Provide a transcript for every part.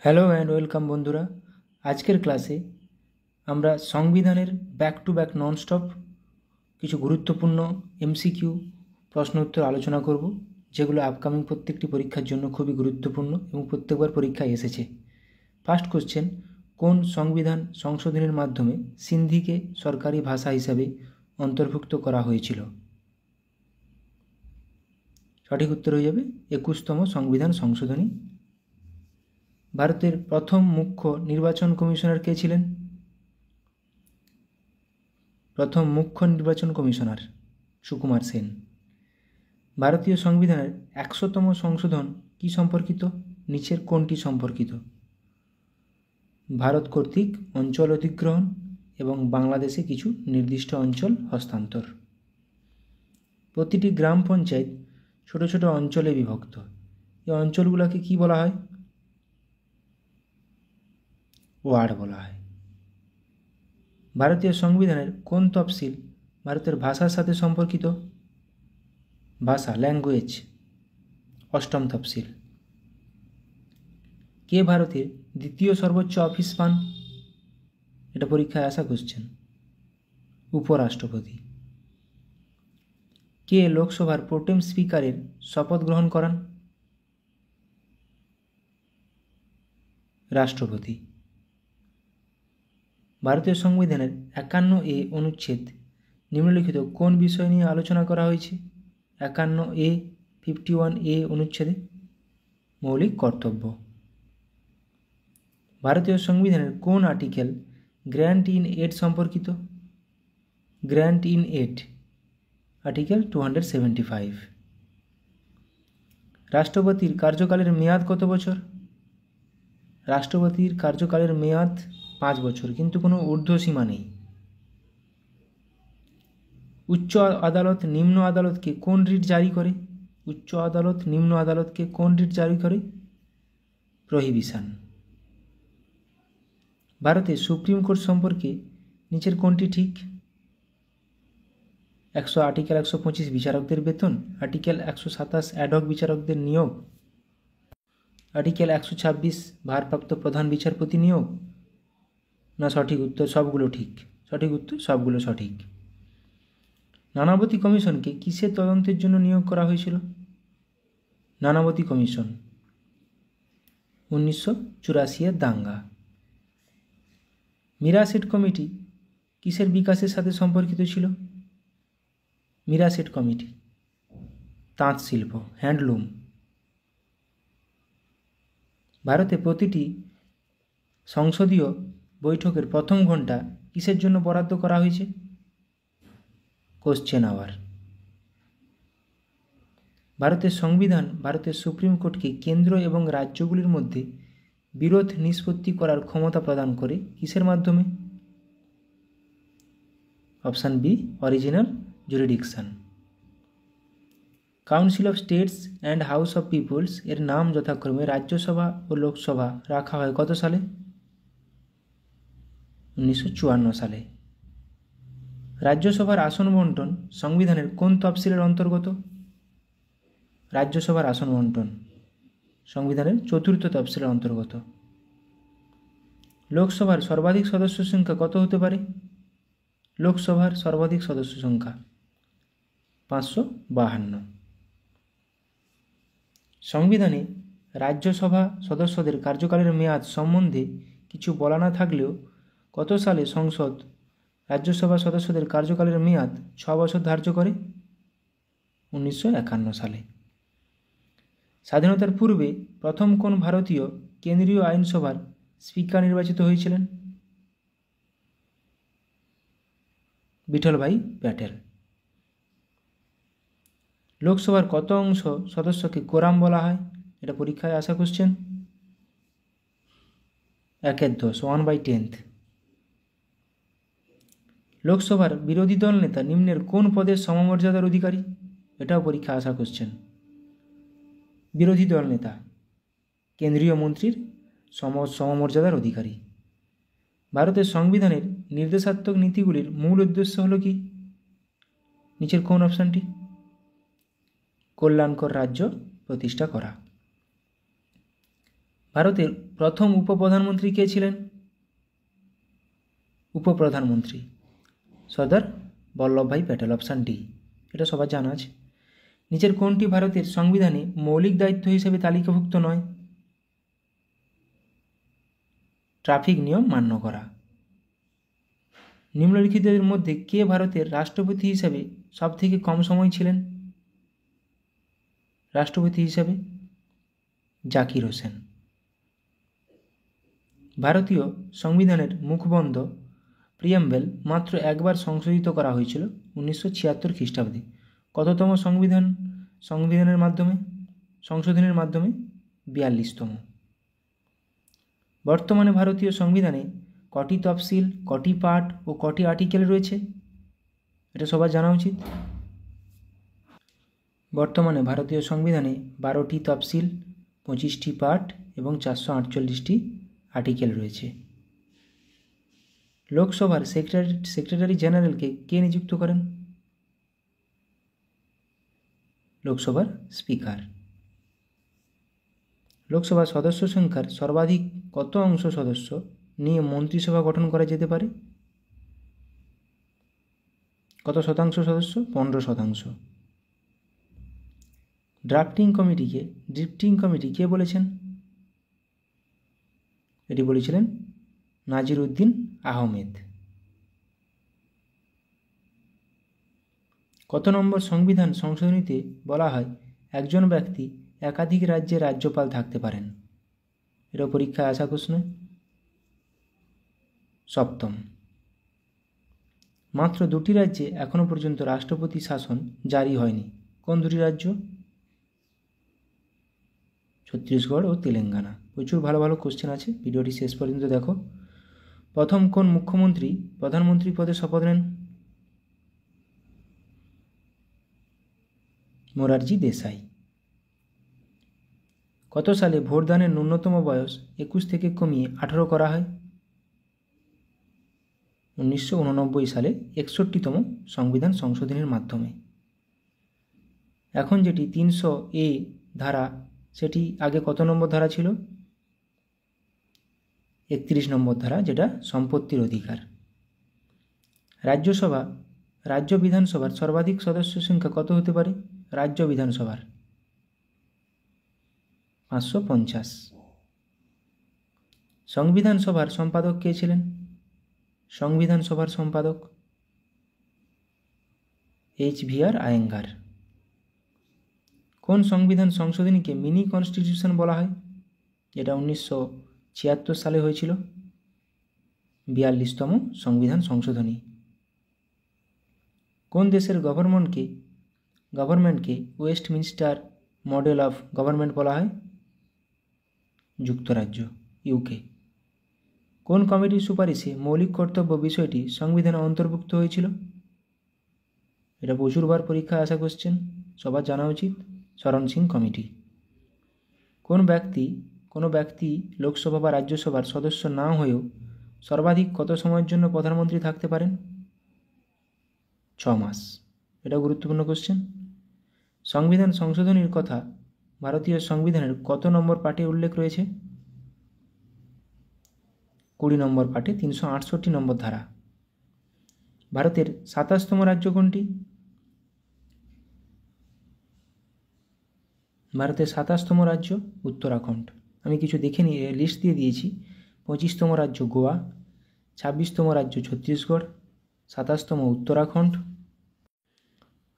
Hello and welcome বন্ধুরা। আজকের ক্লাসে আমরা সংবিধানের ব্যাক টু ব্যাক ননস্টপ কিছু গুরুত্বপূর্ণ এমসিকিউ প্রশ্ন উত্তর আলোচনা করব, যেগুলো আপকামিং প্রত্যেকটি পরীক্ষার জন্য খুবই গুরুত্বপূর্ণ এবং প্রত্যেকবার পরীক্ষায় এসেছে। ফার্স্ট কোশ্চেন, কোন সংবিধান সংশোধনের মাধ্যমে সিন্ধিকে সরকারি ভাষা হিসাবে অন্তর্ভুক্ত করা হয়েছিল? সঠিক উত্তর হয়ে যাবে 21তম সংবিধান সংশোধনী। ভারতের প্রথম মুখ্য নির্বাচন কমিশনার কে ছিলেন? প্রথম মুখ্য নির্বাচন কমিশনার সুকুমার সেন। ভারতীয় সংবিধানের 100তম সংশোধন কি সম্পর্কিত? নিচের কোনটি সম্পর্কিত? ভারত কর্তৃক অঞ্চল অধিগ্রহণ এবং বাংলাদেশে কিছু নির্দিষ্ট অঞ্চল হস্তান্তর। প্রতিটি গ্রাম পঞ্চায়েত ছোট ছোট অঞ্চলে বিভক্ত। এই অঞ্চলগুলোকে কি বলা হয়? ওয়ার্ড বলা হয়। ভারতীয় সংবিধানের কোন তফসিল ভারতের ভাষার সাথে সম্পর্কিত? ভাষা, ল্যাঙ্গুয়েজ, 8ম তফসিল। কে ভারতের দ্বিতীয় সর্বোচ্চ অফিস পান? এটা পরীক্ষায় আসা কোশ্চেন। উপরাষ্ট্রপতি। কে লোকসভার প্রোটেম স্পিকারের শপথ গ্রহণ করান? রাষ্ট্রপতি। ভারতীয় সংবিধানের 51A অনুচ্ছেদ নিম্নলিখিত কোন বিষয় নিয়ে আলোচনা করা হয়েছে? 51A 51A অনুচ্ছেদে মৌলিক কর্তব্য। ভারতীয় সংবিধানের কোন আর্টিকেল গ্র্যান্ট ইন এড সম্পর্কিত? Grant in add article 275। রাষ্ট্রপতির কার্যকালের মেয়াদ কত বছর? রাষ্ট্রপতির কার্যকালের মেয়াদ 5 বছর, কিন্তু কোনো ঊর্ধ্বসীমা নেই। উচ্চ আদালত নিম্ন আদালতকে কোন রিট জারি করে? উচ্চ আদালত নিম্ন আদালতকে কোন রিট জারি করে? প্রহিবিশন। ভারতে সুপ্রিম কোর্ট সম্পর্কে নিচের কোনটি ঠিক? আর্টিকেল 125 বিচারকদের বেতন, আর্টিকেল 127 অ্যাডহক বিচারকদের নিয়োগ, আর্টিকেল 126 ভারপ্রাপ্ত প্রধান বিচারপতি নিয়োগ, না সঠিক উত্তর সবগুলো ঠিক? সঠিক উত্তর সবগুলো সঠিক। নানাবতী কমিশনকে কিসের তদন্তের জন্য নিয়োগ করা হয়েছিল? নানাবতী কমিশন 1984 দাঙ্গা। মিরাসেট কমিটি কিসের বিকাশের সাথে সম্পর্কিত ছিল? মিরাসেট কমিটি তাঁত শিল্প, হ্যান্ডলুম। ভারতে প্রতিটি সংসদীয় বৈঠকের প্রথম ঘণ্টা কিসের জন্য বরাদ্দ করা হয়েছে? Question hour. ভারতের সংবিধান ভারতের সুপ্রিম কোর্টকে কেন্দ্র এবং রাজ্যগুলির মধ্যে বিরোধ নিষ্পত্তি করার ক্ষমতা প্রদান করে কিসের মাধ্যমে? Option B, original jurisdiction. Council of states and house of peoples এর নাম যথাক্রমে রাজ্যসভা ও লোকসভা রাখা হয় কত সালে? 1954 সালে। রাজ্যসভার আসন বন্টন সংবিধানের কোন তফসিলের অন্তর্গত? রাজ্যসভার আসন বন্টন সংবিধানের 4র্থ তফসিলের অন্তর্গত। লোকসভার সর্বাধিক সদস্য সংখ্যা কত হতে পারে? লোকসভার সর্বাধিক সদস্য সংখ্যা 552। সংবিধানে রাজ্যসভা সদস্যদের কার্যকালের মেয়াদ সম্বন্ধে কিছু বলা না থাকলেও কত সালে সংসদ রাজ্যসভা সদস্যদের কার্যকালের মেয়াদ 6 বছর ধার্য করে? 1951 সালে। স্বাধীনতার পূর্বে প্রথম কোন ভারতীয় কেন্দ্রীয় আইনসভার স্পিকার নির্বাচিত হয়েছিলেন? বিঠলভাই প্যাটেল। লোকসভার কত অংশ সদস্যকে কোরাম বলা হয়? এটা পরীক্ষায় আসা কোশ্চেন। 1/10, 1/10। লোকসভার বিরোধী দল নেতা নিম্নের কোন পদের সমমর্যাদার অধিকারী? এটাও পরীক্ষা আসা কোশ্চেন। বিরোধী দল নেতা কেন্দ্রীয় মন্ত্রীর সমমর্যাদার অধিকারী। ভারতের সংবিধানের নির্দেশাত্মক নীতিগুলির মূল উদ্দেশ্য হল কি? নিচের কোন অপশানটি? কল্যাণকর রাজ্য প্রতিষ্ঠা করা। ভারতের প্রথম উপপ্রধানমন্ত্রী কে ছিলেন? উপপ্রধানমন্ত্রী সর্দার বল্লভভাই প্যাটেল, অপশান ডি। এটা সবার জানা আছে। নিচের কোনটি ভারতের সংবিধানে মৌলিক দায়িত্ব হিসেবে তালিকাভুক্ত নয়? ট্রাফিক নিয়ম মান্য করা। নিম্নলিখিতদের মধ্যে কে ভারতের রাষ্ট্রপতি হিসাবে সবথেকে কম সময় ছিলেন? রাষ্ট্রপতি হিসাবে জাকির হোসেন। ভারতীয় সংবিধানের মুখবন্ধ প্রিয়াম্বেল মাত্র একবার সংশোধিত করা হয়েছিল 1976 খ্রিস্টাব্দে। কততম সংশোধনের মাধ্যমে? 42তম। বর্তমানে ভারতীয় সংবিধানে কটি তফসিল, কটি পার্ট ও কটি আর্টিকেল রয়েছে? এটা সবার জানা উচিত। বর্তমানে ভারতীয় সংবিধানে 12টি তফসিল, 25টি পার্ট এবং 448টি আর্টিকেল রয়েছে। লোকসভার সেক্রেটারি জেনারেলকে কে নিযুক্ত করেন? লোকসভার স্পিকার। লোকসভার সদস্য সংখ্যার সর্বাধিক কত অংশ সদস্য নিয়ে মন্ত্রিসভা গঠন করা যেতে পারে? কত শতাংশ সদস্য? 15%। ড্রিফটিং কমিটি কে বলেছেন? এটি বলেছিলেন নাজিরউদ্দিন আহমেদ। কত নম্বর সংবিধান সংশোধনীতে বলা হয় একজন ব্যক্তি একাধিক রাজ্যের রাজ্যপাল থাকতে পারেন? এটা পরীক্ষায় আসা প্রশ্ন। 7ম। মাত্র 2টি রাজ্যে এখনও পর্যন্ত রাষ্ট্রপতি শাসন জারি হয়নি। কোন 2টি রাজ্য? ছত্তিশগড় ও তেলেঙ্গানা। প্রচুর ভালো ভালো কোশ্চেন আছে, ভিডিওটি শেষ পর্যন্ত দেখো। প্রথম কোন মুখ্যমন্ত্রী প্রধানমন্ত্রী পদে শপথ নেন? মোরারজি দেশাই। কত সালে ভোটদানের ন্যূনতম বয়স 21 থেকে কমিয়ে 18 করা হয়? 1989 সালে 61তম সংবিধান সংশোধনীর মাধ্যমে। এখন যেটি 300A ধারা, সেটি আগে কত নম্বর ধারা ছিল? 31 নম্বর ধারা, যেটা সম্পত্তির অধিকার। রাজ্য বিধানসভার সর্বাধিক সদস্য সংখ্যা কত হতে পারে? রাজ্য বিধানসভার 550। সংবিধান সভার সম্পাদক কে ছিলেন? সংবিধান সভার সম্পাদক HVR আয়েঙ্গার। কোন সংবিধান সংশোধনীকে মিনি কনস্টিটিউশন বলা হয়? এটা 1976 সালে হয়েছিল, 42তম সংবিধান সংশোধনী। কোন দেশের গভর্নমেন্টকে ওয়েস্টমিনস্টার মডেল অফ গভর্নমেন্ট বলা হয়? যুক্তরাজ্য, UK। কোন কমিটির সুপারিশে মৌলিক কর্তব্য বিষয়টি সংবিধানে অন্তর্ভুক্ত হয়েছিল? এটা প্রচুরবার পরীক্ষায় আসা কোশ্চেন, সবার জানা উচিত। শরণ সিং কমিটি। কোনো ব্যক্তি লোকসভা বা রাজ্যসভার সদস্য না হয়েও সর্বাধিক কত সময়ের জন্য প্রধানমন্ত্রী থাকতে পারেন? 6 মাস। এটা গুরুত্বপূর্ণ কোশ্চেন। সংবিধান সংশোধনীর কথা ভারতীয় সংবিধানের কত নম্বর পাঠে উল্লেখ রয়েছে? 20 নম্বর পাঠে 368 নম্বর ধারা। ভারতের 27তম রাজ্য কোনটি? ভারতের 27তম রাজ্য উত্তরাখণ্ড। আমি কিছু দেখে নিয়ে লিস্ট দিয়ে দিয়েছি। 25তম রাজ্য গোয়া, 26তম রাজ্য ছত্তিশগড়, 27তম উত্তরাখণ্ড,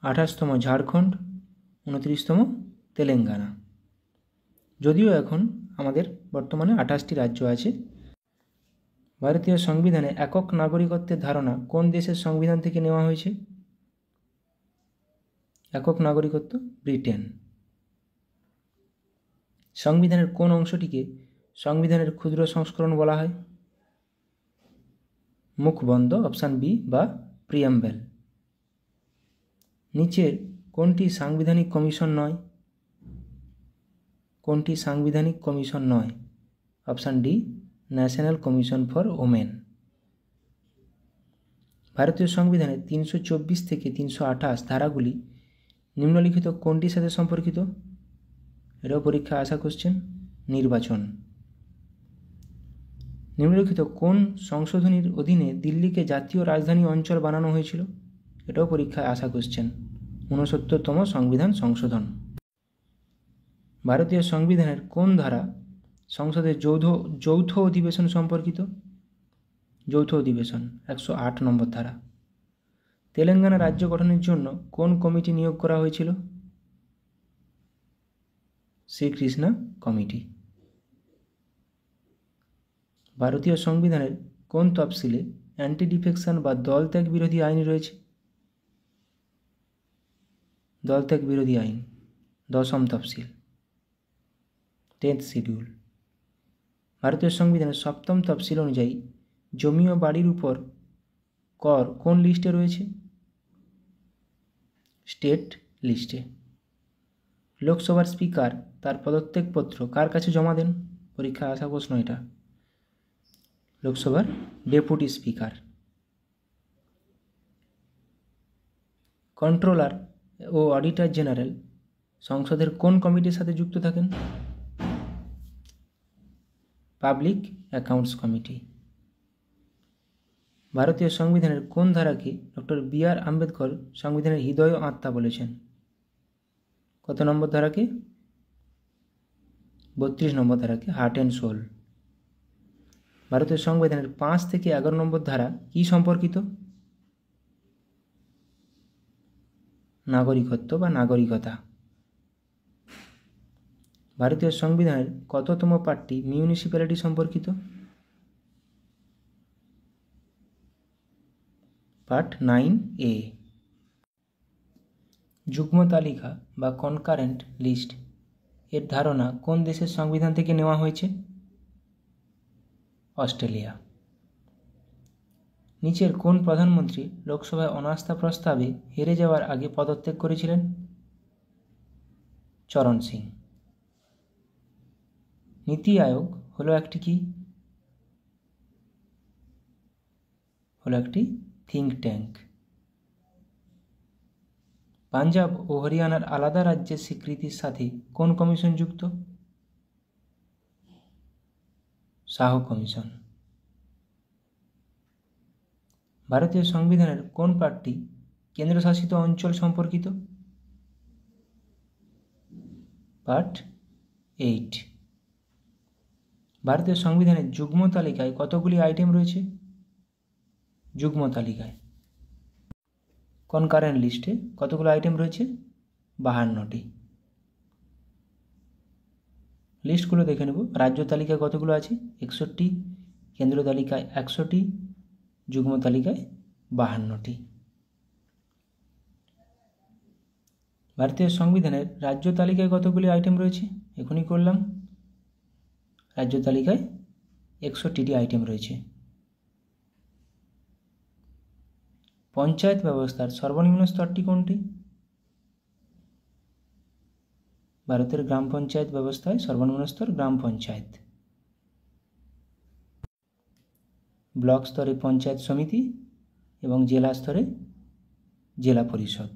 28তম ঝাড়খণ্ড, 29তম তেলেঙ্গানা। যদিও এখন আমাদের বর্তমানে 28টি রাজ্য আছে। ভারতীয় সংবিধানে একক নাগরিকত্বের ধারণা কোন দেশের সংবিধান থেকে নেওয়া হয়েছে? একক নাগরিকত্ব ব্রিটেন। সংবিধানের কোন অংশটিকে সংবিধানের ক্ষুদ্র সংস্করণ বলা হয়? মুখবন্ধ, অপশান বি বা প্রিয়াম্বেল। নিচের কোনটি সাংবিধানিক কমিশন নয়? কোনটি সাংবিধানিক কমিশন নয়? Option D, national commission for women. ভারতীয় সংবিধানের 324 থেকে 328 ধারাগুলি নিম্নলিখিত কোনটির সাথে সম্পর্কিত? এটাও পরীক্ষা আসা কোশ্চেন। নির্বাচন। নিম্নলিখিত কোন সংশোধনীর অধীনে দিল্লিকে জাতীয় রাজধানী অঞ্চল বানানো হয়েছিল? এটাও পরীক্ষায় আসা কোশ্চেন। 69তম সংবিধান সংশোধন। ভারতীয় সংবিধানের কোন ধারা সংসদের যৌথ অধিবেশন সম্পর্কিত? যৌথ অধিবেশন 108 নম্বর ধারা। তেলেঙ্গানা রাজ্য গঠনের জন্য কোন কমিটি নিয়োগ করা হয়েছিল? শ্রীকৃষ্ণা কমিটি। ভারতীয় সংবিধানের কোন তফসিলে অ্যান্টি ডিফেকশন বা দলত্যাগ বিরোধী আইন রয়েছে? দলত্যাগ বিরোধী আইন 10ম তফসিল 10th শিডিউল। ভারতীয় সংবিধানের 7ম তফসিল অনুযায়ী জমি ও বাড়ির উপর কর কোন লিস্টে রয়েছে? স্টেট লিস্টে। লোকসভার স্পিকার তার পদত্যাগপত্র কার কাছে জমা দেন? পরীক্ষায় আসা প্রশ্ন এটা। লোকসভার ডেপুটি স্পিকার। কন্ট্রোলার ও অডিটর জেনারেল সংসদের কোন কমিটির সাথে যুক্ত থাকেন? Public accounts committee. ভারতীয় সংবিধানের কোন ধারাকে ডক্টর বি.আর. আম্বেদকর সংবিধানের হৃদয় ও আত্মা বলেছেন? কত নম্বর ধারাকে? 32 নম্বর ধারাকে হার্ট অ্যান্ড সোল। ভারতীয় সংবিধানের 5 থেকে 11 নম্বর ধারা কি সম্পর্কিত? নাগরিকত্ব বা নাগরিকতা। ভারতীয় সংবিধানের কততম পার্টটি মিউনিসিপ্যালিটি সম্পর্কিত? Part 9A। যুগ্ম তালিকা বা কনকারেন্ট লিস্ট এর ধারণা কোন দেশের সংবিধান থেকে নেওয়া হয়েছে? অস্ট্রেলিয়া। নিচের কোন প্রধানমন্ত্রী লোকসভায় অনাস্থা প্রস্তাবে হেরে যাওয়ার আগে পদত্যাগ করেছিলেন? চরণ সিং। নীতি আয়োগ হলো একটি কি? হলো একটি থিঙ্ক ট্যাঙ্ক। পাঞ্জাব ও হরিয়ানার আলাদা রাজ্যের স্বীকৃতির সাথে কোন কমিশন যুক্ত? শাহ কমিশন। ভারতীয় সংবিধানের কোন পার্টটি কেন্দ্রশাসিত অঞ্চল সম্পর্কিত? পার্ট 8। ভারতীয় সংবিধানের যুগ্ম তালিকায় কতগুলি আইটেম রয়েছে? যুগ্ম তালিকায়। কনকারেন্ট লিস্টে কতগুলো আইটেম রয়েছে? 52টি। লিস্টগুলো দেখে নেব। রাজ্য তালিকায় কতগুলো আছে? 61টি। কেন্দ্র তালিকায় 100টি। যুগ্ম তালিকায় 52টি। ভারতীয় সংবিধানের রাজ্য তালিকায় কতগুলি আইটেম রয়েছে? এখনই করলাম। রাজ্য তালিকায় 61টি আইটেম রয়েছে। পঞ্চায়েত ব্যবস্থার সর্বনিম্ন স্তরটি কোনটি? ভারতের গ্রাম পঞ্চায়েত ব্যবস্থায় সর্বনিম্ন স্তর গ্রাম পঞ্চায়েত। ব্লক স্তরে পঞ্চায়েত সমিতি এবং জেলা স্তরে জেলা পরিষদ।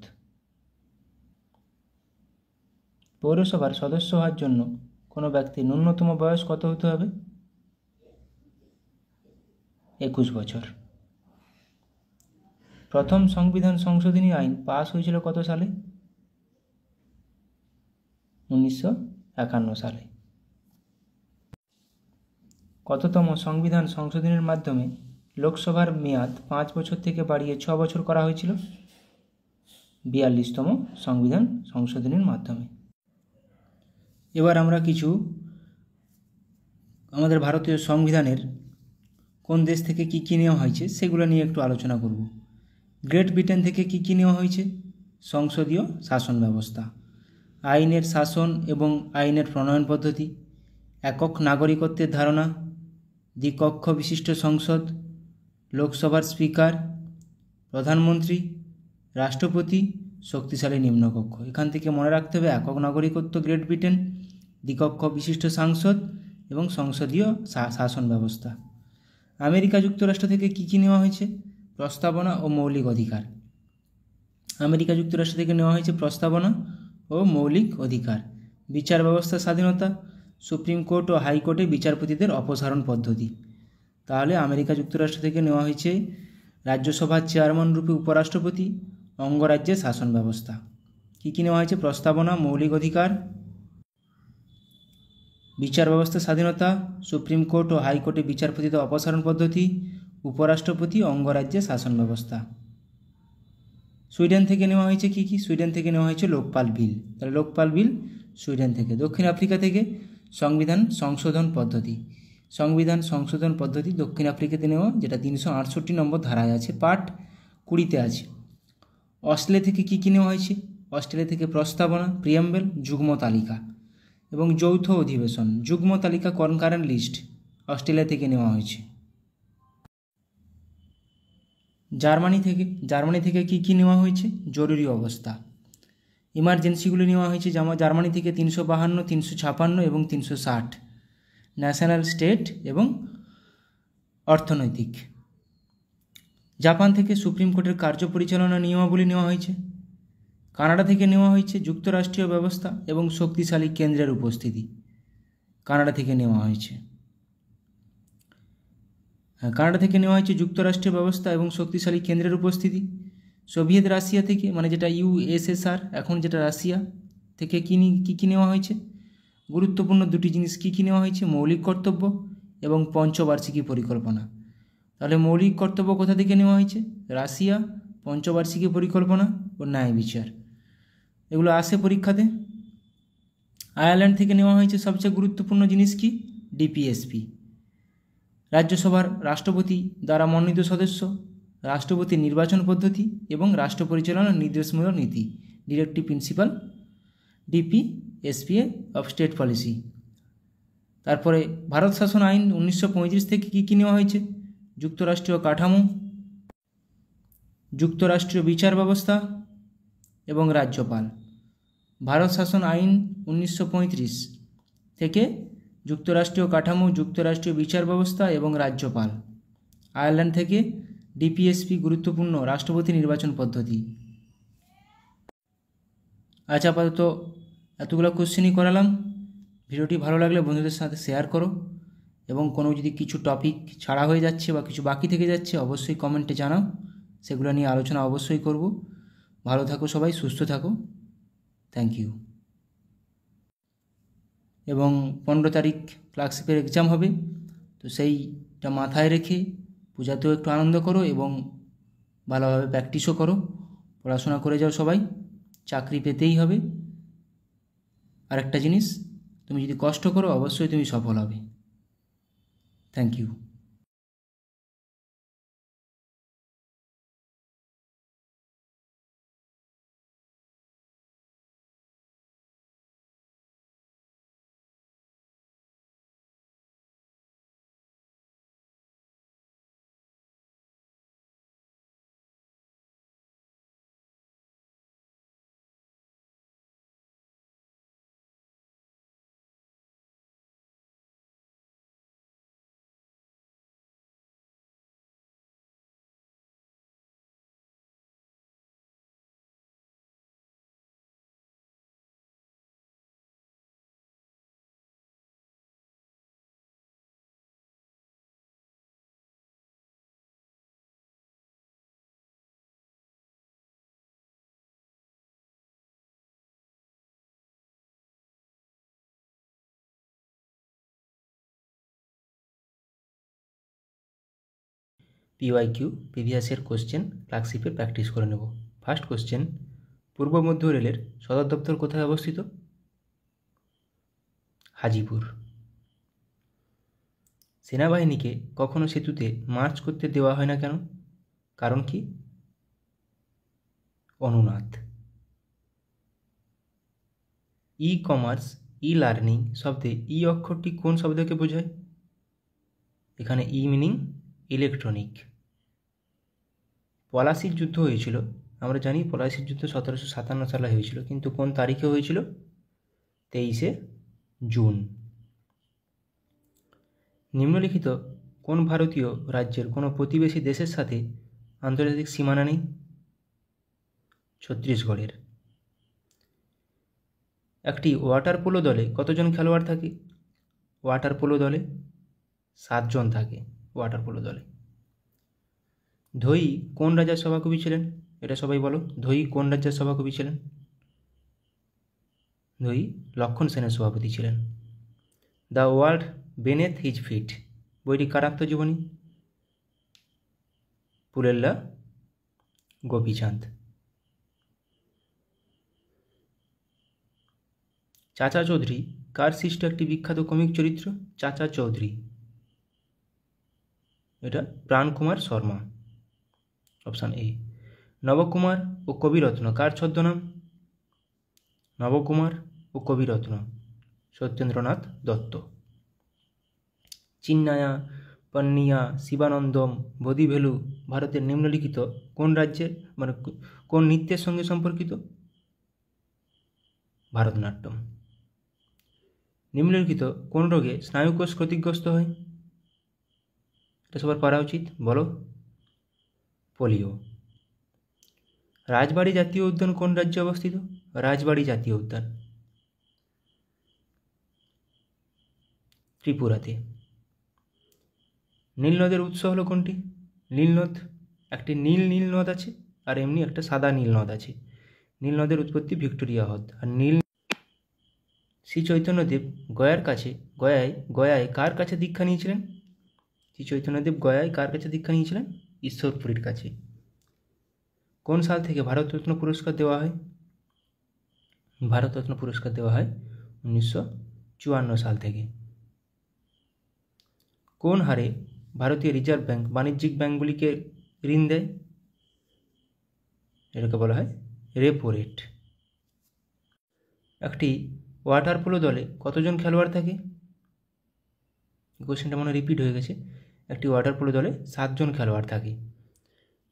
পৌরসভার সদস্য হওয়ার জন্য কোনো ব্যক্তির ন্যূনতম বয়স কত হতে হবে? 21 বছর। প্রথম সংবিধান সংশোধনী আইন পাস হয়েছিল কত সালে? 1951 সালে। কততম সংবিধান সংশোধনের মাধ্যমে লোকসভার মেয়াদ 5 বছর থেকে বাড়িয়ে 6 বছর করা হয়েছিল? 42তম সংবিধান সংশোধনীর মাধ্যমে। এবার আমরা কিছু আমাদের ভারতীয় সংবিধানের কোন দেশ থেকে কী কী নেওয়া হয়েছে সেগুলো নিয়ে একটু আলোচনা করব। গ্রেট ব্রিটেন থেকে কী কী নেওয়া হয়েছে? সংসদীয় শাসন ব্যবস্থা, আইনের শাসন এবং আইনের প্রণয়ন পদ্ধতি, একক নাগরিকত্বের ধারণা, দ্বিকক্ষ বিশিষ্ট সংসদ, লোকসভার স্পিকার, প্রধানমন্ত্রী, রাষ্ট্রপতি, শক্তিশালী নিম্নকক্ষ। এখান থেকে মনে রাখতে হবে একক নাগরিকত্ব গ্রেট ব্রিটেন, দ্বিকক্ষ বিশিষ্ট সাংসদ এবং সংসদীয় শাসন ব্যবস্থা। আমেরিকা যুক্তরাষ্ট্র থেকে কী কী নেওয়া হয়েছে? প্রস্তাবনা ও মৌলিক অধিকার। আমেরিকা যুক্তরাষ্ট্র থেকে নেওয়া হয়েছে প্রস্তাবনা ও মৌলিক অধিকার, বিচার ব্যবস্থার স্বাধীনতা, সুপ্রিম কোর্ট ও হাইকোর্টে বিচারপতিদের অপসারণ পদ্ধতি, তাহলে আমেরিকা যুক্তরাষ্ট্র থেকে নেওয়া হয়েছে রাজ্যসভার চেয়ারম্যান রূপে উপরাষ্ট্রপতি, অঙ্গরাজ্যের শাসন ব্যবস্থা। কী কী নেওয়া হয়েছে? প্রস্তাবনা, মৌলিক অধিকার, বিচার ব্যবস্থা স্বাধীনতা, সুপ্রিম কোর্ট ও হাইকোর্টে বিচারপতিদের অপসারণ পদ্ধতি, উপরাষ্ট্রপতি, অঙ্গরাজ্যের শাসন ব্যবস্থা। সুইডেন থেকে নেওয়া হয়েছে কী কী? সুইডেন থেকে নেওয়া হয়েছে লোকপাল বিল। তাহলে লোকপাল বিল সুইডেন থেকে। দক্ষিণ আফ্রিকা থেকে সংবিধান সংশোধন পদ্ধতি। সংবিধান সংশোধন পদ্ধতি দক্ষিণ আফ্রিকাতে নেওয়া, যেটা 368 নম্বর ধারায় আছে, পার্ট 20-তে আছে। অস্ট্রেলিয়া থেকে কী কী নেওয়া হয়েছে? অস্ট্রেলিয়া থেকে প্রস্তাবনা, প্রিয়াম্বেল, যুগ্ম তালিকা এবং যৌথ অধিবেশন। যুগ্ম তালিকা কনকারেন্ট লিস্ট অস্ট্রেলিয়া থেকে নেওয়া হয়েছে। জার্মানি থেকে কী কী নেওয়া হয়েছে? জরুরি অবস্থা। ইমার্জেন্সিগুলি নেওয়া হয়েছে জার্মানি থেকে 352, 356 এবং 360। ন্যাশনাল, স্টেট এবং অর্থনৈতিক। জাপান থেকে সুপ্রিম কোর্টের কার্য পরিচালনা নিয়মাবলী নেওয়া হয়েছে। কানাডা থেকে নেওয়া হয়েছে যুক্তরাষ্ট্রীয় ব্যবস্থা এবং শক্তিশালী কেন্দ্রের উপস্থিতি। কানাডা থেকে নেওয়া হয়েছে যুক্তরাষ্ট্রীয় ব্যবস্থা এবং শক্তিশালী কেন্দ্রের উপস্থিতি। সোভিয়েত রাশিয়া থেকে, মানে যেটা ইউএসএসআর, এখন যেটা রাশিয়া, থেকে কী নেওয়া হয়েছে? গুরুত্বপূর্ণ দুটি জিনিস কী কী নেওয়া হয়েছে? মৌলিক কর্তব্য এবং পঞ্চবার্ষিকী পরিকল্পনা। তাহলে মৌলিক কর্তব্য কোথা থেকে নেওয়া হয়েছে? রাশিয়া, পঞ্চবার্ষিকী পরিকল্পনা ও ন্যায় বিচার, এগুলো আসে পরীক্ষাতে। আয়ারল্যান্ড থেকে নেওয়া হয়েছে সবচেয়ে গুরুত্বপূর্ণ জিনিস কি? ডিপিএসপি। রাজ্যসভার রাষ্ট্রপতি দ্বারা মনোনীত সদস্য, রাষ্ট্রপতি নির্বাচন পদ্ধতি এবং রাষ্ট্র পরিচালনার নির্দেশমূলক নীতি, ডিরেক্টিভ প্রিন্সিপাল, ডিপিএসপিএ অফ স্টেট পলিসি। তারপরে ভারত শাসন আইন 1935 থেকে কী কী নেওয়া হয়েছে? যুক্তরাষ্ট্রীয় কাঠামো, যুক্তরাষ্ট্রীয় বিচার ব্যবস্থা এবং রাজ্যপাল। ভারত শাসন আইন 1935 থেকে যুক্তরাষ্ট্রীয় কাঠামো, যুক্তরাষ্ট্রীয় বিচার ব্যবস্থা এবং রাজ্যপাল। আয়ারল্যান্ড থেকে ডিপিএসপি, গুরুত্বপূর্ণ রাষ্ট্রপতি নির্বাচন পদ্ধতি। আচ্ছা, আপাতত এতগুলো কোশ্চেনই করালাম। ভিডিওটি ভালো লাগলে বন্ধুদের সাথে শেয়ার করো এবং কোনো যদি কিছু টপিক ছাড়া হয়ে যাচ্ছে বা কিছু বাকি থেকে যাচ্ছে অবশ্যই কমেন্টে জানাও, সেগুলো নিয়ে আলোচনা অবশ্যই করব। ভালো থাকো সবাই, সুস্থ থাকো। Thank you. এবং 15 তারিখ ক্লার্কশিপের এক্সাম হবে, তো সেইটা মাথায় রেখে পূজাতেও একটু আনন্দ করো এবং ভালোভাবে প্র্যাকটিসও করো, পড়াশোনা করে যাও সবাই। চাকরি পেতেই হবে। আর একটা জিনিস, তুমি যদি কষ্ট করো অবশ্যই তুমি সফল হবে। Thank you. PYQ, previous year question ক্লার্কশিপের প্র্যাকটিস করে নেব। ফার্স্ট কোশ্চেন, পূর্ব মধ্য রেলের সদর দপ্তর কোথায় অবস্থিত? হাজিপুর। সেনাবাহিনীকে কখনো সেতুতে মার্চ করতে দেওয়া হয় না কেন? কারণ কি? অনুনাদ। ই কমার্স, ই লার্নিং শব্দে ই অক্ষরটি কোন শব্দকে বোঝায়? এখানে ই মিনিং ইলেকট্রনিক। পলাশির যুদ্ধ হয়েছিল, আমরা জানি পলাশির যুদ্ধ 1757 সালে হয়েছিল, কিন্তু কোন তারিখে হয়েছিল? 23শে জুন। নিম্নলিখিত কোন ভারতীয় রাজ্যের কোনো প্রতিবেশী দেশের সাথে আন্তর্জাতিক সীমানা নেই? ছত্তিশগড়ের। একটি ওয়াটার পোলো দলে কতজন খেলোয়াড় থাকে? ওয়াটার পোলো দলে 7 জন থাকে। ওয়াটার পোলো দলে। ধোই কোন রাজার সভাকবি ছিলেন? এটা সবাই বলো, ধোই কোন রাজ্যের সভাকবি ছিলেন? ধোই লক্ষণ সেনের সভাপতি ছিলেন। দ্য ওয়ার্ল্ড বেনেথ হিজ ফিট বইটি কার আত্মজীবনী? পুলেল্লা গোপীচাঁদ। চাচা চৌধুরী কার সৃষ্ট একটি বিখ্যাত কমিক চরিত্র? চাচা চৌধুরী, এটা প্রাণকুমার শর্মা, অপশান এ। নবকুমার ও কবিরত্ন কার ছদ্মনাম? নবকুমার ও কবিরত্ন সত্যেন্দ্রনাথ দত্ত। চিন্নায়া, পন্নিয়া, শিবানন্দম, বোধিভেলু ভারতের নিম্নলিখিত কোন রাজ্যের কোন নৃত্যের সঙ্গে সম্পর্কিত? ভারতনাট্যম। নিম্নলিখিত কোন রোগে স্নায়ুকোষ ক্ষতিগ্রস্ত হয়? এটা সবার পারা উচিত, বলো। পোলিও। রাজবাড়ী জাতীয় উদ্যান কোন রাজ্যে অবস্থিত? রাজবাড়ী জাতীয় উদ্যান ত্রিপুরাতে। নীলনদের উৎস হলো কোনটি? নীলনদ, একটি নীল নদ আছে আর এমনি একটা সাদা নীল নদ আছে। নীল নদের উৎপত্তি ভিক্টোরিয়া হ্রদ। আর শ্রী চৈতন্যদেব গয়ায় কার কাছে দীক্ষা নিয়েছিলেন? শ্রী চৈতন্যদেব গয়ায় কার কাছে দীক্ষা নিয়েছিলেন? ঈশ্বরপুরীর কাছে। কোন সাল থেকে ভারতরত্ন পুরস্কার দেওয়া হয়? ভারতরত্ন পুরস্কার দেওয়া হয় 1954 সাল থেকে। কোন হারে ভারতীয় রিজার্ভ ব্যাংক বাণিজ্যিক ব্যাংকগুলিকে ঋণ দেয়? এটাকে বলা হয় রেপো রেট। একটি ওয়াটার পোলো দলে কতজন খেলোয়াড় থাকে? কোশ্চেনটা মনে রিপিট হয়ে গেছে। একটি ওয়াটার পোলো দলে 7 জন খেলোয়াড় থাকে।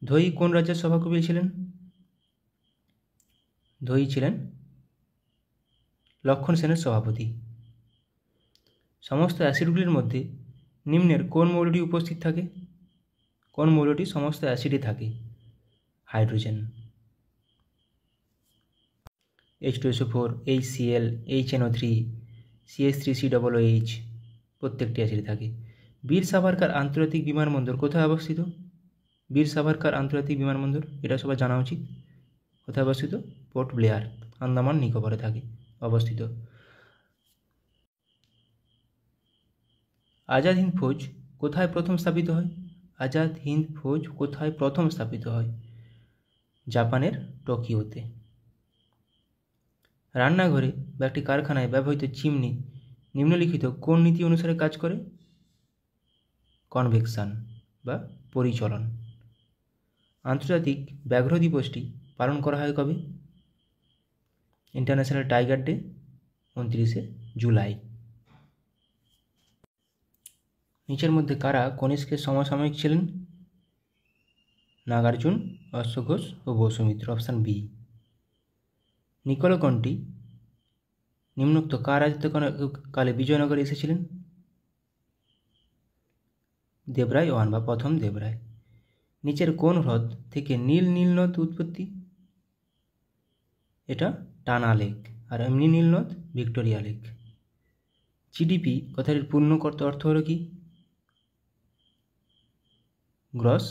ধোই কোন রাজ্যের সভাকবি ছিলেন? ধোই ছিলেন লক্ষণ সেনের সভাপতি। সমস্ত অ্যাসিডগুলির মধ্যে নিম্নের কোন মৌলটি উপস্থিত থাকে? কোন মৌলটি সমস্ত অ্যাসিডে থাকে? Hydrogen. H2SO4, HCl, HNO3, CH3COOH প্রত্যেকটি অ্যাসিডে থাকে। বীর সাভারকার আন্তর্জাতিক বিমানবন্দর কোথায় অবস্থিত? বীর সাভারকার আন্তর্জাতিক বিমানবন্দর, এটা সবার জানা উচিত। কোথায় অবস্থিত? পোর্ট ব্লেয়ার, আন্দামান নিকোবরে থাকে অবস্থিত। আজাদ হিন্দ ফৌজ কোথায় প্রথম স্থাপিত হয়? আজাদ হিন্দ ফৌজ কোথায় প্রথম স্থাপিত হয়? জাপানের টোকিওতে। রান্নাঘরে বা একটি কারখানায় ব্যবহৃত চিমনি নিম্নলিখিত কোন নীতি অনুসারে কাজ করে? কনভেকশন বা পরিচলন। আন্তর্জাতিক ব্যাঘ্র দিবসটি পালন করা হয় কবে? ইন্টারন্যাশনাল টাইগার ডে 29শে জুলাই। নিচের মধ্যে কারা কনিষ্কের সমসাময়িক ছিলেন? নাগার্জুন, অশ্বঘোষ ও বসুমিত্র, অপশান বি। নিকোলকণ্ঠী নিম্নোক্ত কার রাজত্বকালে বিজয়নগরে এসেছিলেন? দেবরায় ওয়ান বা প্রথম দেবরায়। নিচের কোন হ্রদ থেকে নীলনদ উৎপত্তি? এটা টানা লেক, আর এমনি নীলনদ ভিক্টোরিয়া লেক। জিডিপি কথাটির পূর্ণ অর্থ হলো কি? Gross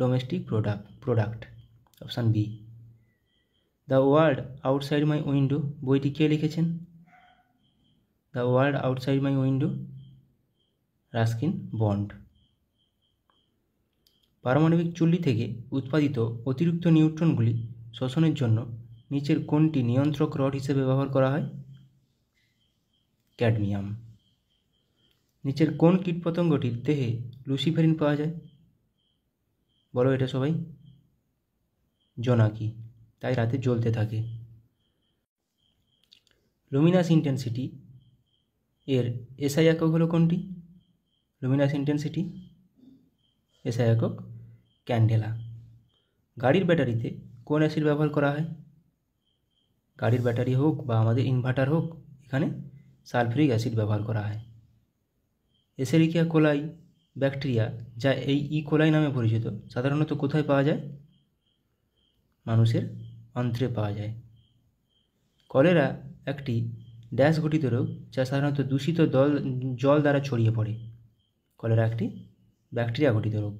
domestic product, option B. The world outside my window বইটি কে লিখেছেন? The world outside my window Ruskin Bond. পারমাণবিক চুল্লি থেকে উৎপাদিত অতিরিক্ত নিউট্রনগুলি শোষণের জন্য নিচের কোনটি নিয়ন্ত্রক রড হিসেবে ব্যবহার করা হয়? ক্যাডমিয়াম। নিচের কোন কীটপতঙ্গটির দেহে লুসিফেরিন পাওয়া যায়? বলো এটা সবাই। জোনাকি, তাই রাতে জ্বলতে থাকে। লুমিনাস ইন্টেন্সিটি এর এসআই একক হলো কোনটি? লুমিনাস ইন্টেন্সিটি এসআই একক ক্যান্ডেলা। গাড়ির ব্যাটারিতে কোন অ্যাসিড ব্যবহার করা হয়? গাড়ির ব্যাটারি হোক বা আমাদের ইনভার্টার হোক, এখানে সালফিউরিক অ্যাসিড ব্যবহার করা হয়। এসেরিকিয়া কোলাই ব্যাকটেরিয়া, যা এই কোলাই নামে পরিচিত, সাধারণত কোথায় পাওয়া যায়? মানুষের অন্ত্রে পাওয়া যায়। কলেরা একটি ড্যাশ ঘটিত রোগ যা সাধারণত দূষিত জল দ্বারা ছড়িয়ে পড়ে। কলেরা একটি ব্যাকটেরিয়া ঘটিত রোগ।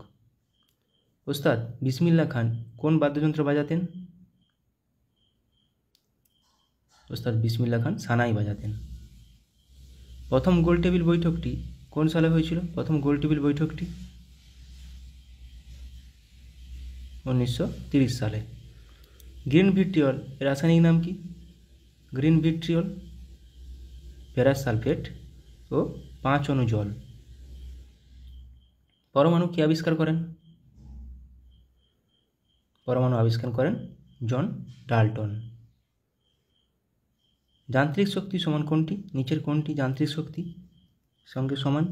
ওস্তাদ বিসমিল্লাহ খান কোন বাদ্যযন্ত্র বাজাতেন? ওস্তাদ বিসমিল্লাহ খান সানাই বাজাতেন। প্রথম গোলটেবিল বৈঠকটি কোন সালে হয়েছিল? প্রথম গোলটেবিল বৈঠকটি 1930 সালে। গ্রিন ভিট্রিয়ল এর রাসায়নিক নাম কি? গ্রিন ভিট্রিয়ল ফেরাস সালফেট ও 5 অণু জল। পরমাণু কে আবিষ্কার করেন? পরমাণু আবিষ্কার করেন জন ডাল্টন। যান্ত্রিক শক্তি সমান কোনটি? নিচের কোনটি যান্ত্রিক শক্তি সঙ্গে সমান?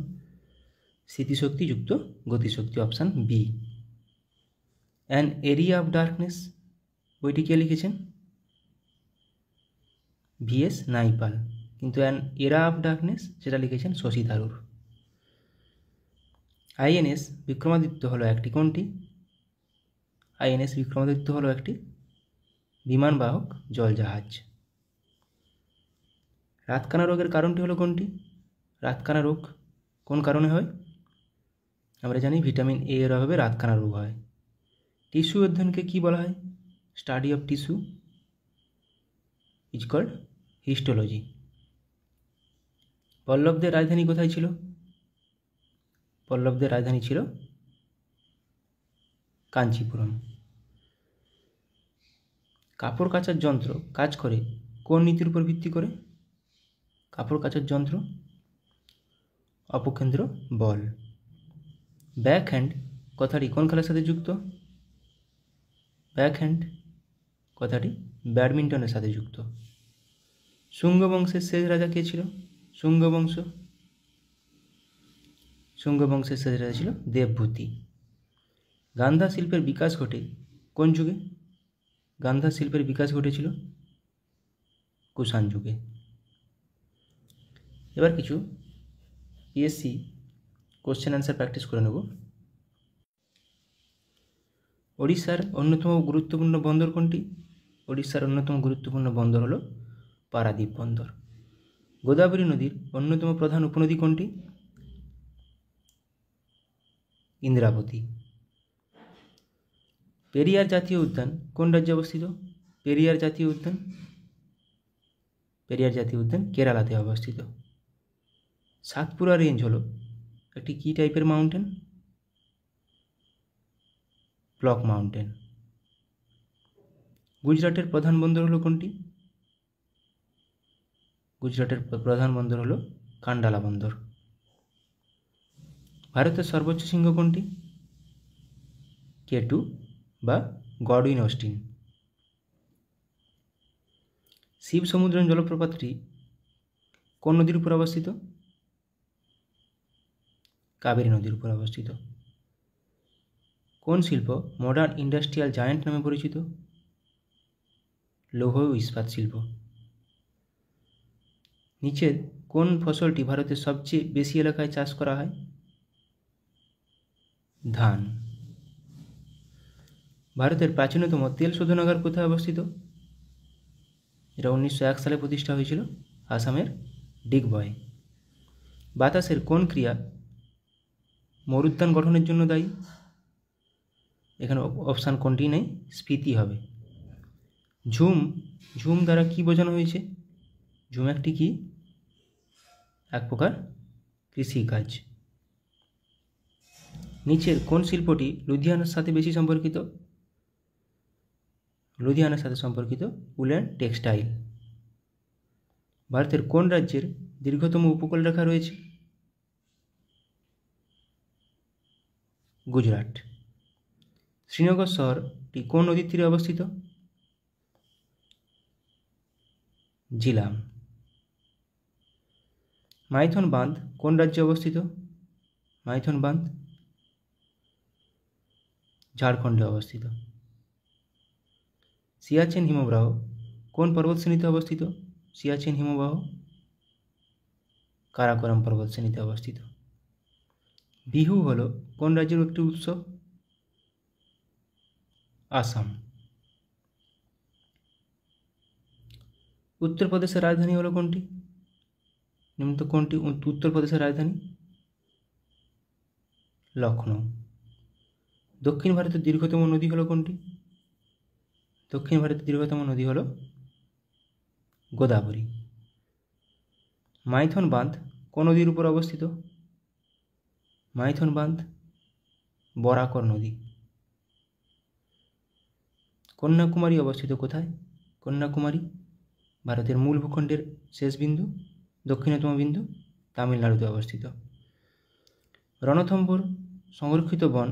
স্থিতিশক্তি যুক্ত গতিশক্তি, option B. An area of darkness বইটি কে লিখেছেন? ভিএস নাইপাল। কিন্তু অ্যান এরা অফ ডার্কনেস সেটা লিখেছেন শশী থারুর। আইএনএস বিক্রমাদিত্য হলো একটি কোনটি? আইএনএস বিক্রমাদিত্য হলো একটি বিমানবাহক জলজাহাজ। রাতকানা রোগের কারণটি হলো কোনটি? রাতকানা রোগ কোন কারণে হয়? আমরা জানি ভিটামিন এ এর অভাবে রাতকানা রোগ হয়। টিস্যু অধ্যয়নকে কি বলা হয়? Study of tissue is called histology. পল্লবদের রাজধানী কোথায় ছিল? পল্লবদের রাজধানী ছিল কাঞ্চিপুরম। কাপড় কাচার যন্ত্র কাজ করে কোন নীতির উপর ভিত্তি করে? কাপড় কাচার যন্ত্র অপকেন্দ্র বল। ব্যাক হ্যান্ড কথাটি কোন খেলার সাথে যুক্ত? ব্যাক হ্যান্ড কথাটি ব্যাডমিন্টনের সাথে যুক্ত। শুঙ্গ বংশের শেষ রাজা কে ছিল? শুঙ্গ বংশের শেষ রাজা ছিল দেবভূতি। গান্ধা শিল্পের বিকাশ ঘটে কোন যুগে? গান্ধা শিল্পের বিকাশ ঘটেছিল কুষাণ যুগে। এবার কিছু পিএসসি কোশ্চেন অ্যান্সার প্র্যাকটিস করে নেব। ওড়িশার অন্যতম গুরুত্বপূর্ণ বন্দর কোনটি? ওড়িশার অন্যতম গুরুত্বপূর্ণ বন্দর হল পারাদ্বীপ বন্দর। গোদাবরী নদীর অন্যতম প্রধান উপনদী কোনটি? ইন্দ্রাবতী। পেরিয়ার জাতীয় উদ্যান কোন রাজ্যে অবস্থিত? পেরিয়ার জাতীয় উদ্যান কেরালাতে অবস্থিত। সাতপুরা রেঞ্জ হলো একটি কী টাইপের মাউন্টেন? Block mountain. গুজরাটের প্রধান বন্দর হলো কোনটি? গুজরাটের প্রধান বন্দর হলো কান্ডালা বন্দর। ভারতের সর্বোচ্চ শৃঙ্গ কোনটি? K2 বা গডউইন অস্টিন। শিব সমুদ্রম জলপ্রপাতটি কোন নদীর উপর অবস্থিত? কাবেরী নদীর উপর অবস্থিত। কোন শিল্প মডার্ন ইন্ডাস্ট্রিয়াল জায়ান্ট নামে পরিচিত? লৌহ ও ইস্পাত শিল্প। নিচের কোন ফসলটি ভারতের সবচেয়ে বেশি এলাকায় চাষ করা হয়? ধান। ভারতের প্রাচীনতম তেল শোধনাগার কোথায় অবস্থিত? এটা 1901 সালে প্রতিষ্ঠা হয়েছিল আসামের ডিগবয়ে। বাতাসের কোন ক্রিয়া মরুদ্যান গঠনের জন্য দায়ী? এখানে অপশান কোনটি নেই, স্ফীতি হবে। ঝুম দ্বারা কি বোঝানো হয়েছে? ঝুম একটি কি? এক প্রকার কৃষিকাজ। নিচের কোন শিল্পটি লুধিয়ানার সাথে বেশি সম্পর্কিত? লুধিয়ানার সাথে সম্পর্কিত উল অ্যান্ড টেক্সটাইল। ভারতের কোন রাজ্যের দীর্ঘতম উপকূলরেখা রয়েছে? গুজরাট। শ্রীনগর শহরটি কোন নদীর তীরে অবস্থিত? জিলাম। মাইথন বাঁধ কোন রাজ্যে অবস্থিত? মাইথন বাঁধ ঝাড়খণ্ডে অবস্থিত। সিয়াচেন হিমবাহ কোন পর্বতশ্রেণীতে অবস্থিত? সিয়াচেন হিমবাহ কারাকোরাম পর্বতশ্রেণীতে অবস্থিত। বিহু হলো কোন রাজ্যের একটি উৎসব? আসাম। উত্তরপ্রদেশের রাজধানী হলো কোনটি? নিম্নলিখিত কোনটি উত্তরপ্রদেশের রাজধানী? লখনৌ। দক্ষিণ ভারতের দীর্ঘতম নদী হলো কোনটি? দক্ষিণ ভারতের দীর্ঘতম নদী হলো গোদাবরী। মাইথন বাঁধ কোন নদীর উপর অবস্থিত? মাইথন বাঁধ বরাকর নদী। কন্যাকুমারী অবস্থিত কোথায়? কন্যাকুমারী ভারতের মূল ভূখণ্ডের শেষ বিন্দু, দক্ষিণতম বিন্দু, তামিলনাড়ুতে অবস্থিত। রণথম্ভোর সংরক্ষিত বন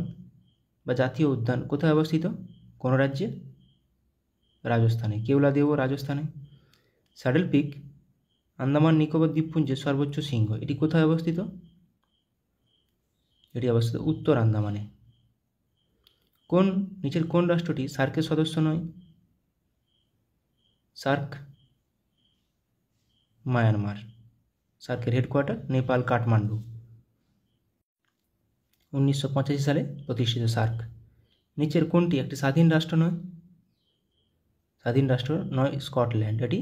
বা জাতীয় উদ্যান কোথায় অবস্থিত? কোন রাজ্যে? রাজস্থানে। কেওলাদেও রাজস্থানে। স্যাডেল পিক আন্দামান নিকোবর দ্বীপপুঞ্জের সর্বোচ্চ শৃঙ্গ, এটি কোথায় অবস্থিত? এটি অবস্থিত উত্তর আন্দামানে। নিচের কোন রাষ্ট্রটি সার্কের সদস্য নয়? SAARC Myanmar. সার্কের হেডকোয়ার্টার নেপাল কাঠমান্ডু। 1985 সালে প্রতিষ্ঠিত সার্ক। নিচের কোনটি একটি স্বাধীন রাষ্ট্র নয়? স্বাধীন রাষ্ট্র নয় স্কটল্যান্ড, এটি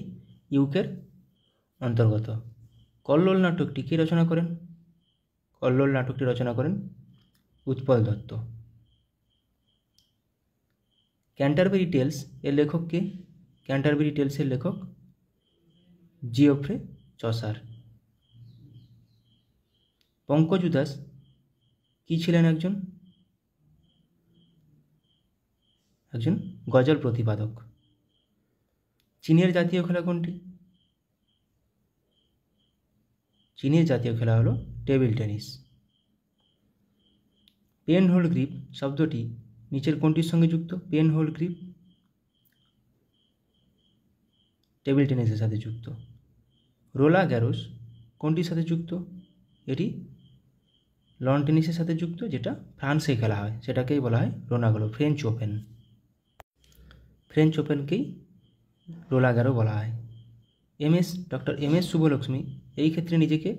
ইউকের অন্তর্গত। কল্লোল নাটকটি কে রচনা করেন? কল্লোল নাটকটি রচনা করেন উৎপল দত্ত। ক্যান্টারবেরি টেলস এর লেখক কে? ক্যান্টারবেরি টেলসের লেখক জিওফ্রে চসার। পঙ্কজ উদাস কি ছিলেন? একজন গজল প্রতিপাদক। চীনের জাতীয় খেলা কোনটি? চীনের জাতীয় খেলা হলো table tennis. Pen hold grip শব্দটি নিচের কোনটির সঙ্গে যুক্ত? পেন হোল্ড গ্রিপ টেবিল টেনিসের সাথে যুক্ত। রোলা গ্যারোস কোনটির সাথে যুক্ত? এটি লন টেনিসের সাথে যুক্ত, যেটা ফ্রান্সে খেলা হয়, সেটাকেই বলা হয় রোনাগলো, ফ্রেঞ্চ ওপেন। ফ্রেঞ্চ ওপেনকেই রোলা গ্যারো বলা হয়। ডক্টর এম এস শুভলক্ষ্মী এই ক্ষেত্রে নিজেকে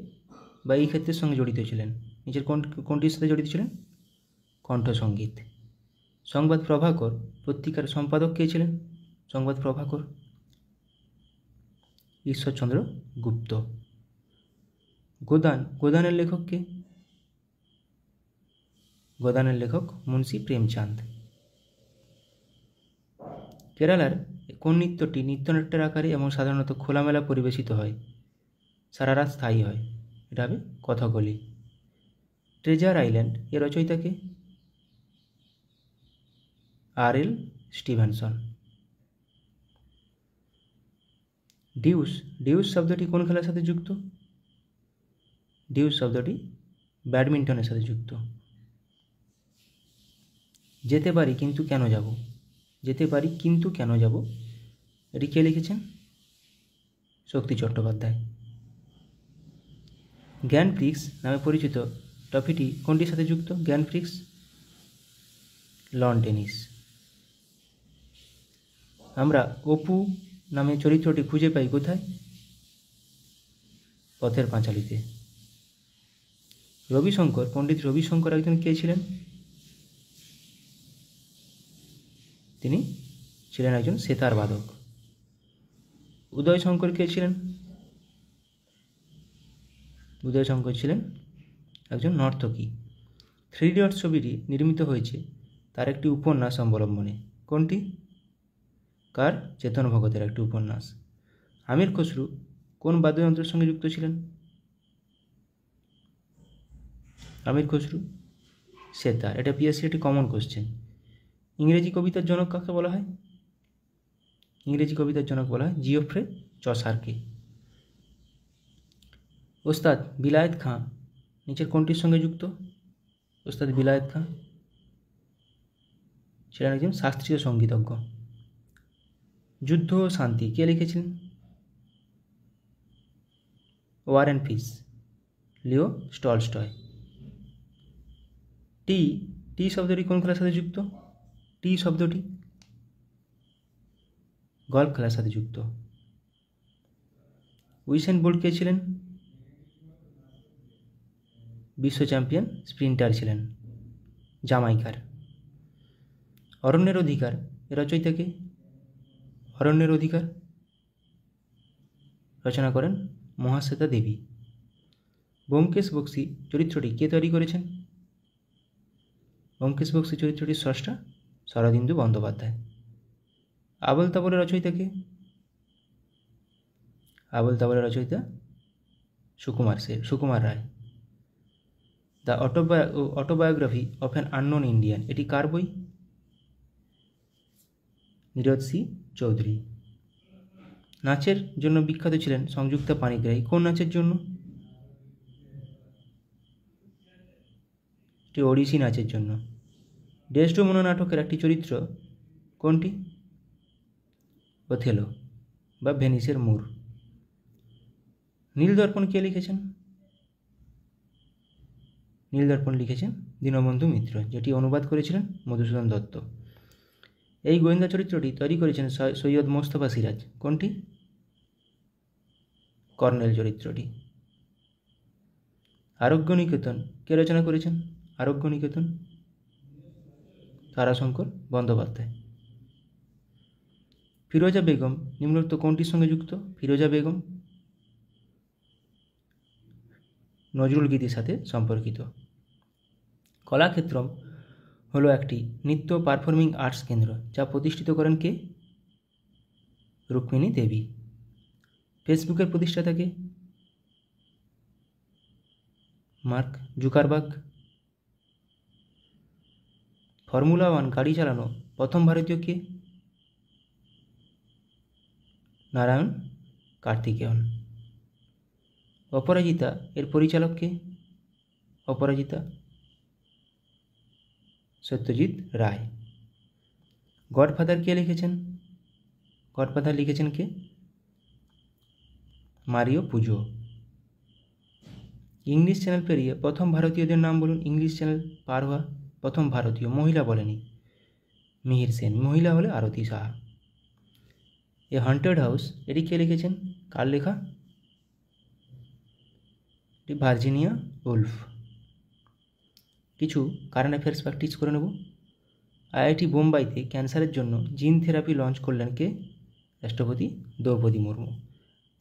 বা এই ক্ষেত্রের সঙ্গে জড়িত ছিলেন। নিচের কোনটির সাথে জড়িত ছিলেন? কণ্ঠসঙ্গীত। সংবাদ প্রভাকর পত্রিকার সম্পাদক কে ছিলেন? সংবাদ প্রভাকর ঈশ্বরচন্দ্র গুপ্ত। গোদানের লেখক কে? গোদানের লেখক মুন্সী প্রেমচাঁদ। কেরালার কোন নৃত্যটি নৃত্যনাট্যের আকারে এবং সাধারণত খোলামেলা পরিবেশিত হয়, সারা রাত স্থায়ী হয়? এটা হবে কথাকলি। ট্রেজার আইল্যান্ড এর রচয়িতা কে? আর.এল. স্টিভেনসন। ডিউস শব্দটি কোন খেলার সাথে যুক্ত? ডিউস শব্দটি ব্যাডমিন্টনের সাথে যুক্ত। যেতে পারি কিন্তু কেন যাব? যেতে পারি কিন্তু কেন যাব, এটি কে লিখেছেন? শক্তি চট্টোপাধ্যায়। গ্র্যান্ড প্রিক্স নামে পরিচিত ট্রফিটি কোনটির সাথে যুক্ত? Grand Prix loan tennis. আমরা অপু নামে চরিত্রটি খুঁজে পাই কোথায়? পথের পাঁচালীতে। পণ্ডিত রবিশঙ্কর একজন কে ছিলেন? তিনি ছিলেন একজন সেতার বাদক। উদয়শঙ্কর কে ছিলেন? উদয়শঙ্কর ছিলেন একজন নর্তকী। 3 ইডিয়টস ছবিটি নির্মিত হয়েছে তার একটি উপন্যাস অবলম্বনে। কোনটি? কার? চেতন ভগতের একটি উপন্যাস। আমির খসরু কোন বাদ্যযন্ত্রের সঙ্গে যুক্ত ছিলেন? আমির খসরু সেতার। এটা পিএসসি একটি কমন কোশ্চেন। ইংরেজি কবিতার জনক কাকে বলা হয়? ইংরেজি কবিতার জনক বলা হয় জিওফ্রে চসারকে। ওস্তাদ বিলায়েত খাঁ নিচের কোনটির সঙ্গে যুক্ত? ওস্তাদ বিলায়েত খাঁ ছিলেন একজন শাস্ত্রীয় সঙ্গীতজ্ঞ। যুদ্ধ ও শান্তি কে লিখেছিলেন? War and Peace Leo Tolstoy. টি শব্দটি কোন খেলার সাথে যুক্ত? টি শব্দটি গল্ফ খেলার সাথে যুক্ত। উইসেন বোল্ট কে ছিলেন? বিশ্ব চ্যাম্পিয়ন স্প্রিন্টার ছিলেন, জামাইকার। অরণ্যের অধিকার এর রচয়িতা কে? অরণ্যের অধিকার রচনা করেন মহাশ্বেতা দেবী। ব্যোমকেশ বক্সী চরিত্রটি কে তৈরি করেছেন? ব্যোমকেশ বক্সী চরিত্রটির স্রষ্টা শরদিন্দু বন্দ্যোপাধ্যায়। আবোল তাবোলের রচয়িতা কে? আবোল তাবোলের রচয়িতা Sukumar Ray. The autobiography of an unknown Indian, এটি কার বই? নীরদ সি চৌধুরী। নাচের জন্য বিখ্যাত ছিলেন সংযুক্তা পানিগ্রাহী, কোন নাচের জন্য? এটি ওড়িশি নাচের জন্য। ডেসডেমোনা নাটকের একটি চরিত্র কোনটি? ওথেলো বা ভেনিসের মূর। নীলদর্পণ কে লিখেছেন? নীলদর্পণ লিখেছেন দীনবন্ধু মিত্র, যেটি অনুবাদ করেছিলেন মধুসূদন দত্ত। এই গোয়েন্দা চরিত্রটি তৈরি করেছেন সৈয়দ মোস্তফা সিরাজ, কোনটি? কর্নেল চরিত্রটি। আরোগ্য নিকেতন কে রচনা করেছেন? আরোগ্য নিকেতন তারাশঙ্কর বন্দ্যোপাধ্যায়। ফিরোজা বেগম নিম্নোক্ত কোনটির সঙ্গে যুক্ত? ফিরোজা বেগম নজরুল গীতির সাথে সম্পর্কিত। কলাক্ষেত্রম হলো একটি নৃত্য পারফর্মিং আর্টস কেন্দ্র, যা প্রতিষ্ঠিত করেন কে? রুক্মিণী দেবী। ফেসবুকের প্রতিষ্ঠাতা কে? Mark Zuckerberg. ফর্মুলা 1 গাড়ি চালানো প্রথম ভারতীয় কে? নারায়ণ কার্তিকেয়ন। অপরাজিতা এর পরিচালক কে? অপরাজিতা সত্যজিৎ রায়। গডফাদার কে লিখেছেন? গডফাদার লিখেছেন কে? মারিও পুজো। ইংলিশ চ্যানেল পেরিয়ে প্রথম ভারতীয়দের নাম বলুন। ইংলিশ চ্যানেল পার হওয়া প্রথম ভারতীয়, মহিলা বলেনি, মিহির সেন, মহিলা হলে আরতি সাহা। এ হন্টেড হাউস এটি কে লিখেছেন? কার লেখা? এটি ভার্জিনিয়া উলফ। কিছু কারেন্ট অ্যাফেয়ার্স প্র্যাকটিস করে নেব। আইআইটি বোম্বাইতে ক্যান্সারের জন্য জিন থেরাপি লঞ্চ করলেন কে? রাষ্ট্রপতি দ্রৌপদী মুর্মু।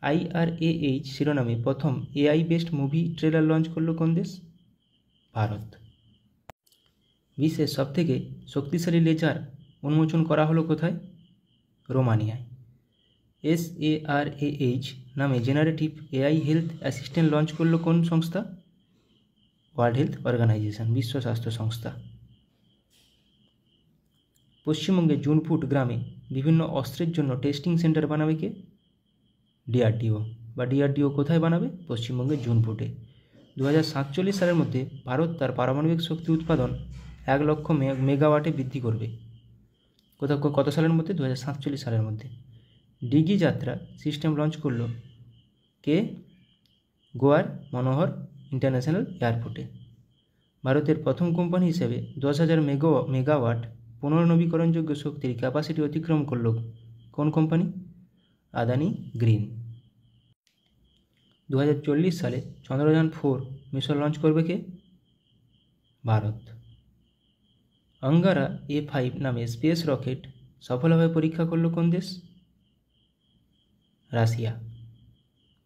IRAH শিরোনামে প্রথম AI based movie trailer launch করল কোন দেশ? ভারত। বিশ্বের সবথেকে শক্তিশালী লেজার উন্মোচন করা হলো কোথায়? রোমানিয়ায়। SARAH নামে generative AI health assistant launch করলো কোন সংস্থা? ওয়ার্ল্ড হেলথ অর্গানাইজেশন, বিশ্ব স্বাস্থ্য সংস্থা। পশ্চিমবঙ্গের জুনপুট গ্রামে বিভিন্ন অস্ত্রের জন্য টেস্টিং সেন্টার বানাবে কে? DRDO। বা DRDO কোথায় বানাবে? পশ্চিমবঙ্গের জুনপুটে। 2047 সালের মধ্যে ভারত তার পারমাণবিক শক্তি উৎপাদন 1 লক্ষ মেগাওয়াটে বৃদ্ধি করবে। কত সালের মধ্যে? 2047 সালের মধ্যে। ডিগি যাত্রা সিস্টেম লঞ্চ করল কে? গোয়ার মনোহর ইন্টারন্যাশনাল এয়ারপোর্টে। ভারতের প্রথম কোম্পানি হিসেবে 10,000 মেগাওয়াট পুনর্নবীকরণযোগ্য শক্তির ক্যাপাসিটি অতিক্রম করল কোন কোম্পানি? আদানি গ্রিন। 2040 সালে চন্দ্রযান 4 মিশন লঞ্চ করবে কে? ভারত। অঙ্গারা A5 নামে স্পেস রকেট সফলভাবে পরীক্ষা করল কোন দেশ? রাশিয়া।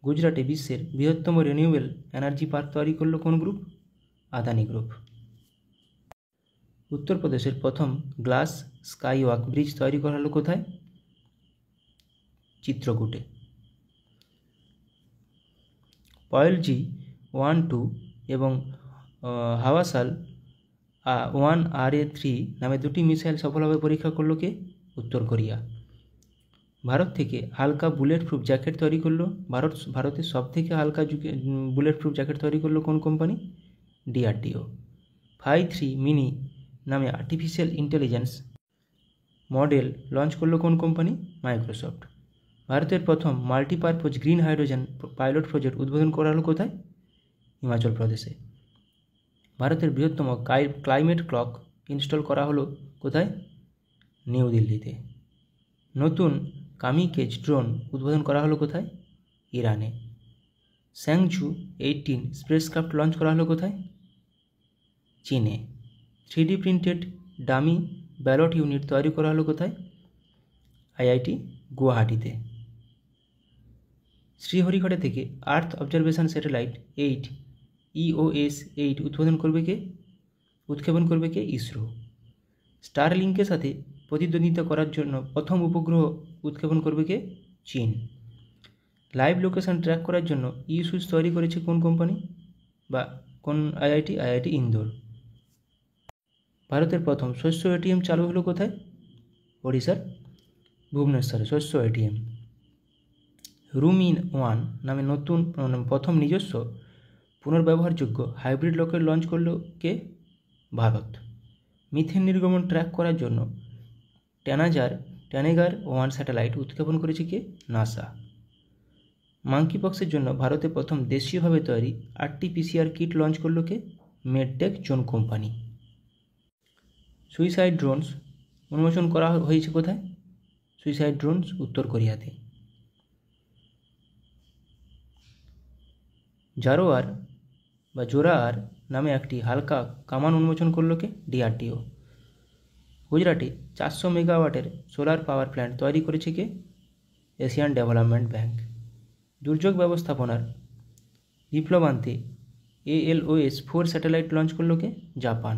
গুজরাটে বিশ্বের বৃহত্তম রিনিউয়েবল এনার্জি পার্ক তৈরি করল কোন গ্রুপ? আদানি গ্রুপ। উত্তরপ্রদেশের প্রথম গ্লাস স্কাইওয়াক ব্রিজ তৈরি করা হলো কোথায়? চিত্রকূটে। পয়েলজি 1-2 এবং হাওয়াসাল 1RA3 নামে দুটি মিসাইল সফলভাবে পরীক্ষা করল কে? উত্তর কোরিয়া। ভারত থেকে হালকা বুলেট প্রুফ জ্যাকেট তৈরি করলো ভারতের সবথেকে হালকা বুলেট প্রুফ জ্যাকেট তৈরি করলো কোন কোম্পানি? DRDO। 5-3 মিনি নামে আর্টিফিশিয়াল ইন্টেলিজেন্স মডেল লঞ্চ করলো কোন কোম্পানি? মাইক্রোসফট। ভারতের প্রথম multipurpose green hydrogen pilot project উদ্বোধন করা হলো কোথায়? হিমাচল প্রদেশে। ভারতের বৃহত্তম ক্লাইমেট ক্লক ইনস্টল করা হলো কোথায়? নিউ দিল্লিতে। নতুন কামিকেজ ড্রোন উদ্বোধন করা হলো কোথায়? ইরানে। স্যাংঝু 18 স্পেসক্রাফট লঞ্চ করা হলো কোথায়? চীনে। 3D printed dummy ballot unit তৈরি করা হলো কোথায়? IIT গুয়াহাটিতে। শ্রীহরিঘাটা থেকে আর্থ অবজারভেশন স্যাটেলাইট 8 EOS 8 উদ্বোধন করবে কে? উৎক্ষেপণ করবে কে? ইসরো। স্টারলিংকের সাথে প্রতিদ্বন্দ্বিতা করার জন্য প্রথম উপগ্রহ উৎক্ষেপণ করবে কে? চীন। লাইভ লোকেশন ট্র্যাক করার জন্য ই সুইচ তৈরি করেছে কোন কোম্পানি বা কোন আইআইটি? আইআইটি ইন্দোর। ভারতের প্রথম শস্য এটিএম চালু হলো কোথায়? ওড়িশার ভুবনেশ্বরে শস্য এটিএম। রুম ইন ওয়ান নামে নতুন প্রথম নিজস্ব পুনর্ব্যবহারযোগ্য হাইব্রিড রকেট লঞ্চ করলো কে? ভারত। মিথেন নির্গমন ট্র্যাক করার জন্য ট্যানেগার 1 স্যাটেলাইট উৎক্ষেপণ করেছে কে? নাসা। মাঙ্কি পক্সের জন্য ভারতে প্রথম দেশীয়ভাবে তৈরি RT-PCR কিট লঞ্চ করলো কে? MedTech zone company. Suicide drones উন্মোচন করা হয়েছে কোথায়? সুইসাইড ড্রোনস উত্তর কোরিয়াতে। জোরার নামে একটি হালকা কামান উন্মোচন করলো কে? DRDO। গুজরাটে 400 মেগাওয়াটের সোলার পাওয়ার প্ল্যান্ট তৈরি করেছে কে? Asian development bank. দুর্যোগ ব্যবস্থাপনার বিপ্লব আনতে ALOS-4 স্যাটেলাইট লঞ্চ করলো কে? জাপান।